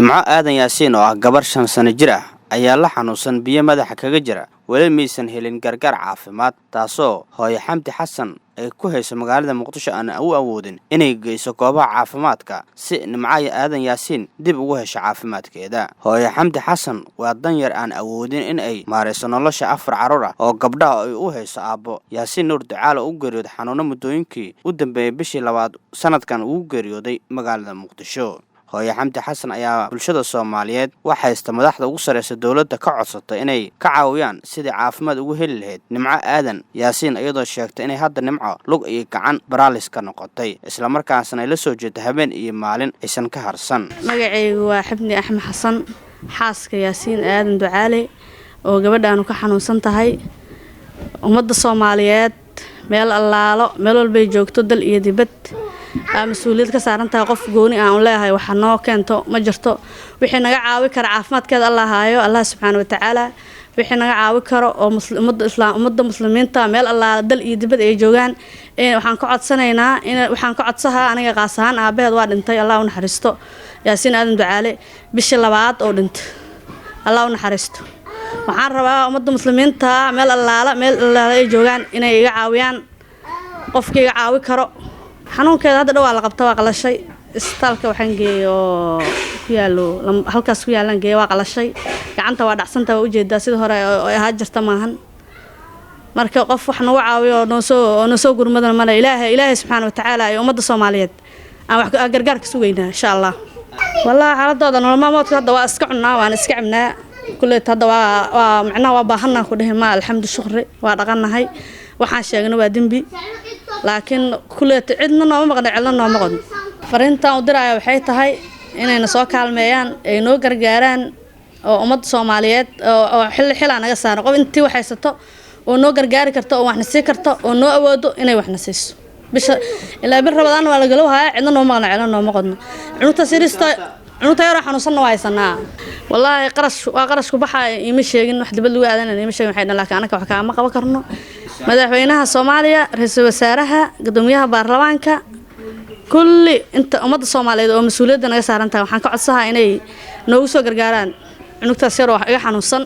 nimco aadan yaasiin oo ah gabar 5 sano jir ah ayaa la xanuunsan biyo madaxa kaga jira wali miisan helin gargaar caafimaad taasoo hooyo Xamdi Xasan ay ku hayso magaalada Muqdisho aan u awoodin inay geyso goobaha caafimaadka si nimco aadan yaasiin dib ugu hesho caafimaadkeeda. hooyo Xamdi Xasan waa dan yar aan awoodin in ay maareyso nolosha 4 carruur ah oo gabdhaha ay u hayso aabbo Yaasiin Nuur Ducaale oo geeriyooday xanuuno muddooyinkii u dambeeyay bishii labaad sanadkan uu geeriyooday magaalada Muqdisho. hooyo Xamdi Xasan ayaa bulshada Soomaaliyeed waxa haysta madaxda ugu sareysa dawladda ka codsatay inay ka caawiyaan sidii caafimaad ugu heli lahayd nimco aadan yaasiin iyadoo sheegtay inay hadda nimco lug iyo gacan baraalis ka noqotay isla markaasna ay la soo jeedo habeen iyo maalin aysan ka harsan. magacaygu waa Xabni Axmed Xasan xaaska Yaasiin Aadan Ducaale oo gabadhaanu ka xanuunsan tahay ummadda Soomaaliyeed meel allaalo meel walba joogto dal iyo dibad مسؤولية كسرنتها قف جوني أولها وحنا كنتو مجرتو وحنا عاوي كر عافمات كذا الله هايو الله سبحانه وتعالى وحنا عاوي كر مد إسلام مد مسلمين تامل الله دل يدبد يجوجان وحنا قعد سنينا وحنا قعد سها أنا قاسان أبيض وارد انتي الله ونحرسته ياسين آدم دعالي بش اللبعات أو انت الله ونحرسته وحنا ربا مد مسلمين تامل الله لا مل الله يجوجان إن يعاويان قف كي عاوي كر xanuunkeeda hadda dhaw la qabta waa qalashay isbitaalka waxaan geeyo ku yaalo halkaas ku yaalan geeyo waa qalashay gacanta waa dhacsanta waa u jeedaa sida hore ay ahaa jirta maahan marka qof wax nagu caawiyo noo soo gurmadana mala ilaahay subxaanahu wa ta'aala ay ummadda Soomaaliyeed aan wax gargaar ka sugeynaa insha Allah wallahi xaaladooda nolol maalmoodka hadda waa iska cunaa waan iska cabnaa kullee hadda waa macnaha waa baahanaa ku dhahay ma alxamdu shukri waa dhaqanahay waxaan sheegnay waa dambi laakiin kullee cidna nooma maqan cilna nooma maqan fariintan u diraya waxay tahay inayna soo kaalmeeyaan ay noo gargaaraan oo ummadda Soomaaliyeed oo xil naga saaro qof intii wax haysato oo noo gargaari karto oo waxna sii karto oo noo awoodo inay waxna siiso bisha ilaa bir Ramadaan waa la galowhaa cidna nooma maqan cilna nooma maqan cunta sirista cunta yar xanuunsan waa haysanaa wallahi qarash ku baxay ima sheegin wax dibad lagu aadan ima sheegin waxay laakiin anaka wax ka ma qaban karno madaxweynaha Soomaaliya ra'iisul wasaaraha gudoomiyaha baarlamaanka kulli inta ummadda Soomaaliyeed oo mas'uuliyadda naga saaran tahay waxaan ka codsanahay inay noogu soo gargaaraan cunugta sir wax iga xanuunsan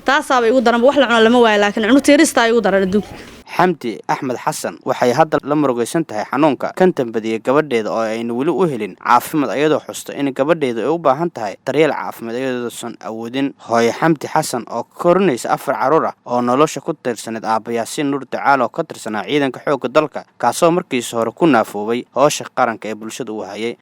taasaba igu daran wax la cuno lama waayo laakiin cunugta yarista igu daran adduunka. Xamdi Axmed Xasan waxay hadda la murugaysan tahay xanuunka kan tambadiyay gabadheeda oo ayna wali u helin caafimaad iyadoo xusto in gabadheeda ay u baahan tahay daryeel caafimaad iyadoo san awoodin. hooyo Xamdi Xasan oo korinaysa 4 carruur ah oo nolosha ku tirsaneed aabbo Yaasiin Nuur Ducaale oo ka tirsanaa ciidanka xoogga dalka kaasoo markiis hore ku naafoobay hawsha qaranka ee bulshada u hayay.